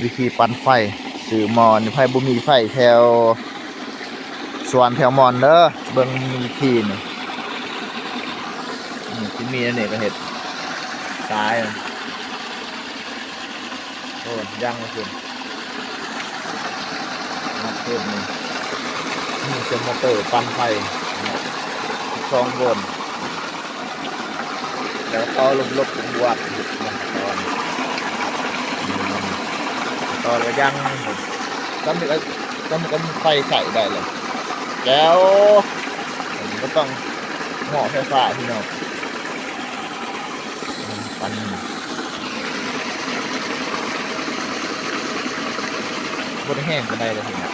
วิธีปั่นไฟสื่อมอนไฟบุมีไฟแถวสวนแถวมอนเด้อเบิ่งวิธีนี่ที่มีอันนี้ก็เห็ดตายโอ้ยังมาคุณมาเพิ่มนี่เซมอเตอร์ปั่นไฟ2 โวลต์แล้วต่อลบๆบวกตอนก็ยังก็มีไฟใส่ได้เลยแล้วก็ต้องหม้อไฟฟ้าพี่น้องปั่นบนแห้งก็ได้เลยทีนี้